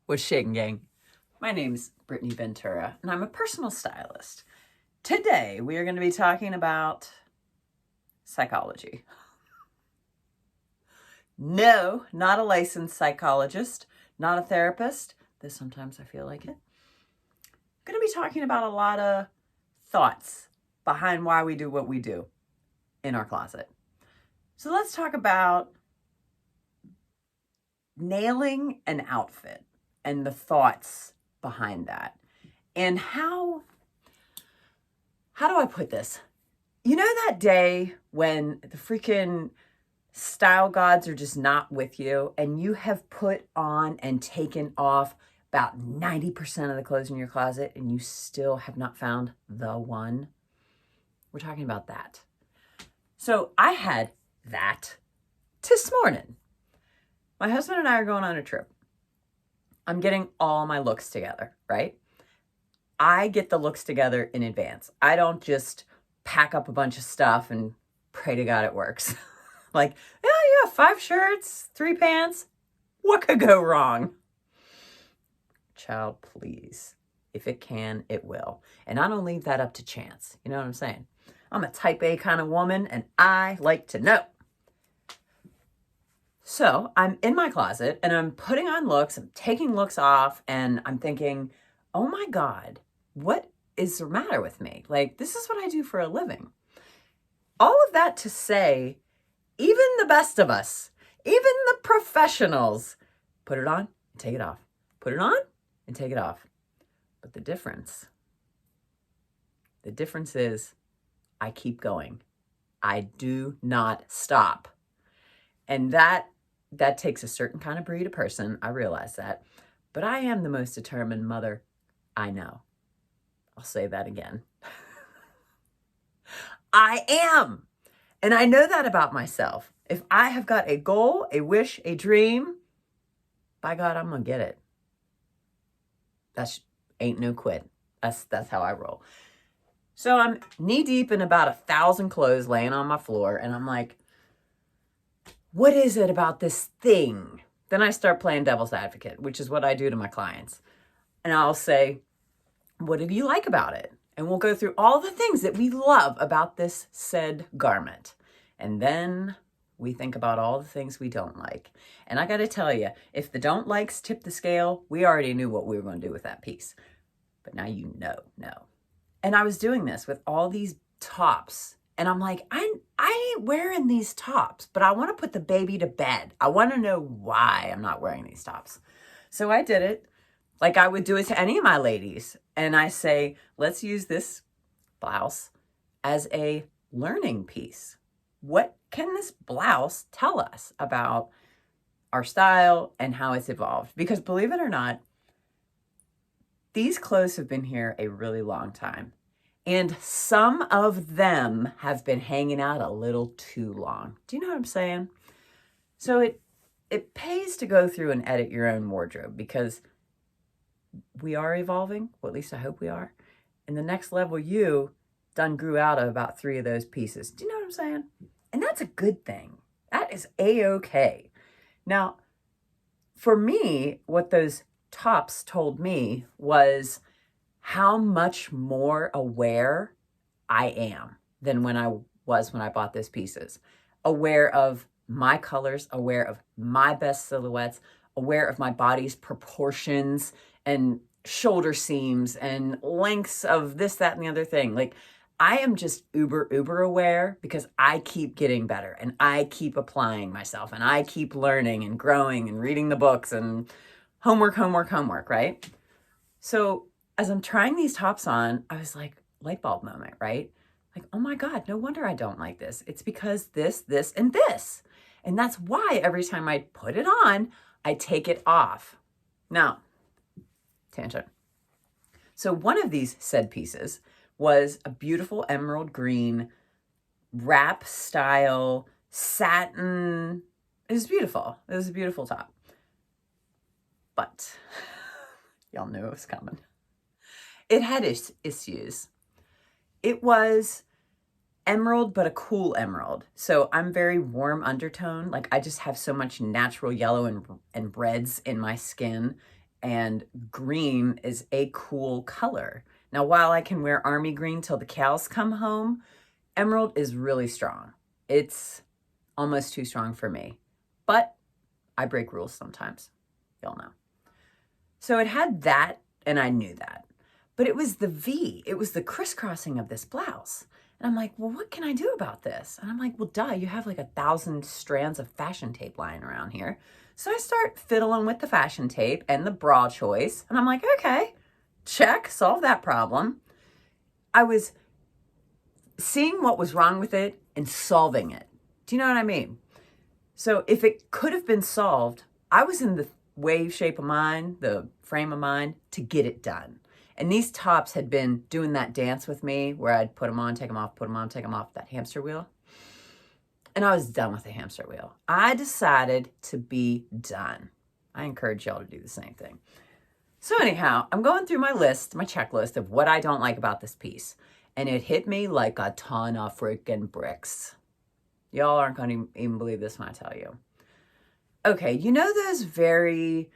What's shaking, gang? My name's Brittney Ventura, and I'm a personal stylist. Today, we are going to be talking about psychology. No, not a licensed psychologist, not a therapist, though sometimes I feel like it. I'm going to be talking about a lot of thoughts behind why we do what we do in our closet. So let's talk about nailing an outfit and the thoughts behind that. And how do I put this? You know that day when the freaking style gods are just not with you and you have put on and taken off about 90% of the clothes in your closet and you still have not found the one? We're talking about that. So I had that this morning. My husband and I are going on a trip. I'm getting all my looks together, right? I get the looks together in advance. I don't just pack up a bunch of stuff and pray to God it works. Like, yeah, 5 shirts, 3 pants. What could go wrong? Child, please. If it can, it will. And I don't leave that up to chance. You know what I'm saying? I'm a type A kind of woman, and I like to know. So I'm in my closet and I'm putting on looks, I'm taking looks off, and I'm thinking, oh my God, what is the matter with me? Like, this is what I do for a living. All of that to say, even the best of us, even the professionals, put it on and take it off. Put it on and take it off. But the difference is I keep going. I do not stop. And that takes a certain kind of breed of person. I realize that. But I am the most determined mother I know. I'll say that again. I am. And I know that about myself. If I have got a goal, a wish, a dream, by God, I'm going to get it. That ain't no quit. That's how I roll. So I'm knee deep in about 1,000 clothes laying on my floor. And I'm like, what is it about this thing? Then I start playing devil's advocate, which is what I do to my clients. And I'll say, what do you like about it? And we'll go through all the things that we love about this said garment. And then we think about all the things we don't like. And I got to tell you, if the don't likes tip the scale, we already knew what we were going to do with that piece. But now you know. And I was doing this with all these tops. And I'm like, I ain't wearing these tops, but I want to put the baby to bed. I want to know why I'm not wearing these tops. So I did it like I would do it to any of my ladies. And I say, let's use this blouse as a learning piece. What can this blouse tell us about our style and how it's evolved? Because believe it or not, these clothes have been here a really long time. And some of them have been hanging out a little too long. Do you know what I'm saying? So it pays to go through and edit your own wardrobe because we are evolving. Well, at least I hope we are. And the next level you done grew out of about 3 of those pieces. Do you know what I'm saying? And that's a good thing. That is A-okay. Now, for me, what those tops told me was how much more aware I am than when I bought those pieces. Aware of my colors, aware of my best silhouettes, aware of my body's proportions and shoulder seams and lengths of this, that, and the other thing. Like, I am just uber aware because I keep getting better and I keep applying myself and I keep learning and growing and reading the books and homework, right? So as I'm trying these tops on, I was like, light bulb moment, right? Like, oh my God, no wonder I don't like this. It's because this, and this. And that's why every time I put it on, I take it off. Now, tangent. So one of these said pieces was a beautiful emerald green wrap style satin. It was beautiful. It was a beautiful top. But y'all knew it was coming. It had issues. It was emerald, but a cool emerald. So I'm very warm undertone. Like, I just have so much natural yellow and reds in my skin. and green is a cool color. Now, while I can wear army green till the cows come home, emerald is really strong. It's almost too strong for me, but I break rules sometimes. Y'all know. So it had that, and I knew that. But it was the V. It was the crisscrossing of this blouse. And I'm like, well, what can I do about this? And I'm like, well, duh, you have like 1,000 strands of fashion tape lying around here. So I start fiddling with the fashion tape and the bra choice. And I'm like, okay, check, solve that problem. I was seeing what was wrong with it and solving it. Do you know what I mean? So if it could have been solved, I was in the wave shape of mind, the frame of mind to get it done. And these tops had been doing that dance with me where I'd put them on, take them off, put them on, take them off, that hamster wheel. And I was done with the hamster wheel. I decided to be done. I encourage y'all to do the same thing. So anyhow, I'm going through my list, my checklist of what I don't like about this piece. And it hit me like a ton of freaking bricks. Y'all aren't going to even believe this when I tell you. Okay, you know those very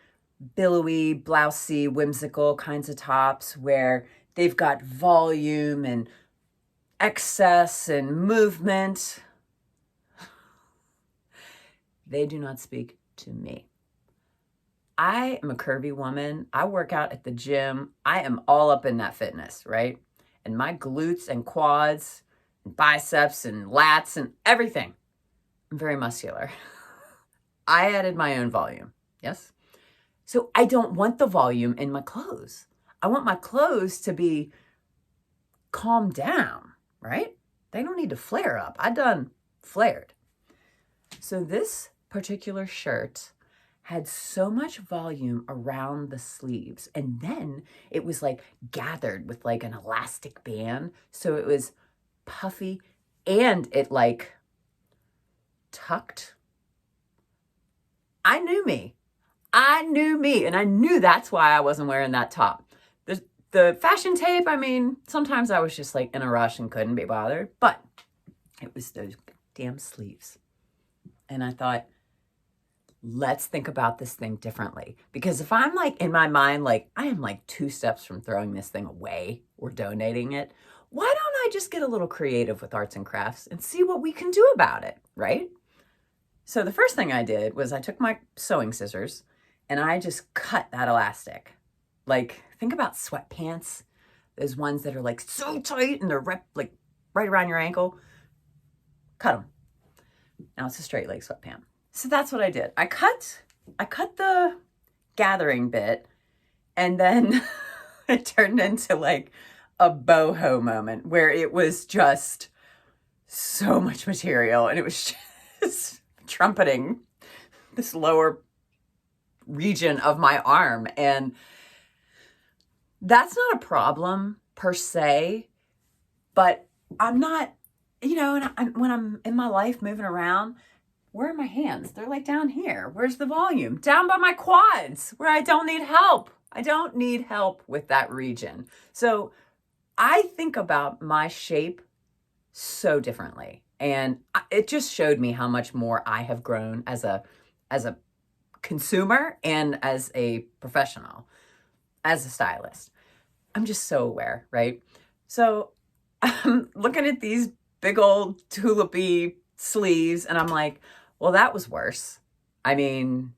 billowy, blousey, whimsical kinds of tops where they've got volume and excess and movement? They do not speak to me. I am a curvy woman. I work out at the gym. I am all up in that fitness, right? And my glutes and quads and biceps and lats and everything. I'm very muscular. I added my own volume, yes? So I don't want the volume in my clothes. I want my clothes to be calmed down, right? They don't need to flare up. I done flared. So this particular shirt had so much volume around the sleeves. And then it was like gathered with like an elastic band. So it was puffy and it like tucked. I knew me. And I knew that's why I wasn't wearing that top. The fashion tape, I mean, sometimes I was just like in a rush and couldn't be bothered, but it was those damn sleeves. And I thought, let's think about this thing differently. Because if I'm like in my mind, like I am like 2 steps from throwing this thing away or donating it, why don't I just get a little creative with arts and crafts and see what we can do about it, right? So the first thing I did was I took my sewing scissors and I just cut that elastic. Like, think about sweatpants, those ones that are like so tight and they're like right around your ankle. Cut them. Now it's a straight leg sweatpant. So that's what I did. I cut the gathering bit and then it turned into like a boho moment where it was just so much material and it was just trumpeting this lower region of my arm. And that's not a problem per se, but I'm not, you know, and when I'm in my life moving around, where are my hands? They're like down here. Where's the volume? Down by my quads where I don't need help. I don't need help with that region. So I think about my shape so differently. And it just showed me how much more I have grown as a consumer and as a professional, as a stylist. I'm just so aware, right? So I'm looking at these big old tulipy sleeves and I'm like, well, that was worse. I mean,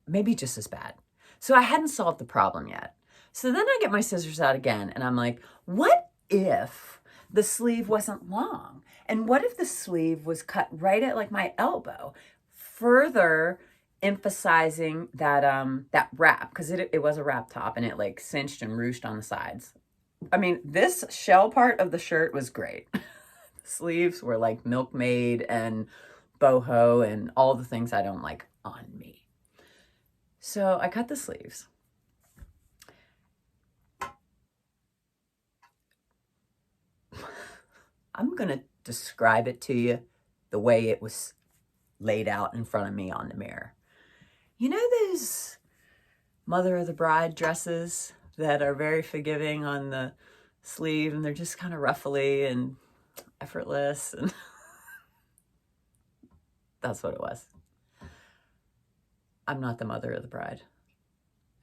maybe just as bad. So I hadn't solved the problem yet. So then I get my scissors out again and I'm like, what if the sleeve wasn't long? And what if the sleeve was cut right at like my elbow, further emphasizing that that wrap, because it was a wrap top and it like cinched and ruched on the sides. I mean, this shell part of the shirt was great. The sleeves were like milkmaid and boho and all the things I don't like on me. So I cut the sleeves. I'm going to describe it to you the way it was laid out in front of me on the mirror. You know those Mother of the Bride dresses that are very forgiving on the sleeve and they're just kind of ruffly and effortless? And that's what it was. I'm not the mother of the bride.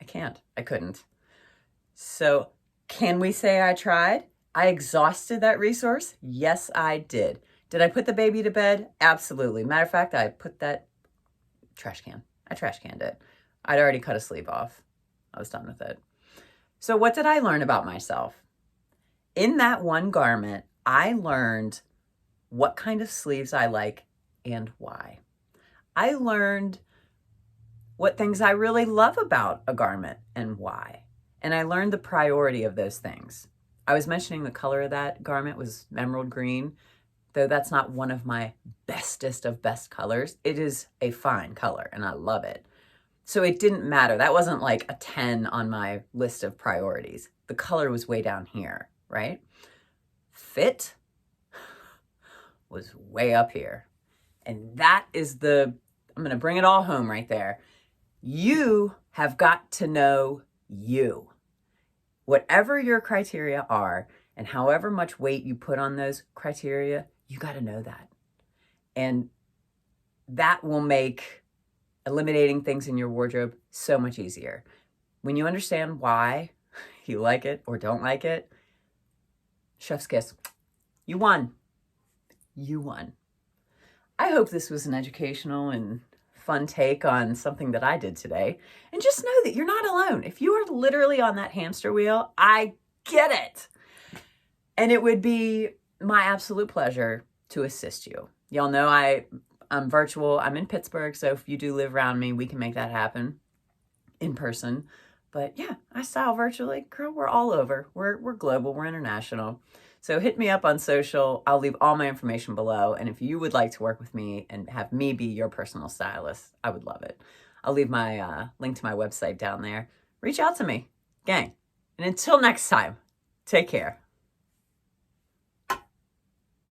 I can't. I couldn't. So can we say I tried? I exhausted that resource? Yes, I did. Did I put the baby to bed? Absolutely. Matter of fact, I put that trash can. I trash canned it. I'd already cut a sleeve off. I was done with it. So what did I learn about myself? In that one garment, I learned what kind of sleeves I like and why. I learned what things I really love about a garment and why. And I learned the priority of those things. I was mentioning the color of that garment was emerald green, though that's not one of my bestest of best colors. It is a fine color and I love it. So it didn't matter. That wasn't like a 10 on my list of priorities. The color was way down here, right? Fit was way up here. And that is I'm going to bring it all home right there. You have got to know you. Whatever your criteria are and however much weight you put on those criteria, you got to know that. And that will make eliminating things in your wardrobe so much easier. When you understand why you like it or don't like it, chef's kiss. You won. You won. I hope this was an educational and fun take on something that I did today. And just know that you're not alone. If you are literally on that hamster wheel, I get it. And it would be my absolute pleasure to assist you. Y'all know I'm virtual. I'm in Pittsburgh, so if you do live around me, we can make that happen in person. But yeah, I style virtually. Girl, we're all over. We're global. We're international. So hit me up on social. I'll leave all my information below. And if you would like to work with me and have me be your personal stylist, I would love it. I'll leave my link to my website down there. Reach out to me, gang. And until next time, take care.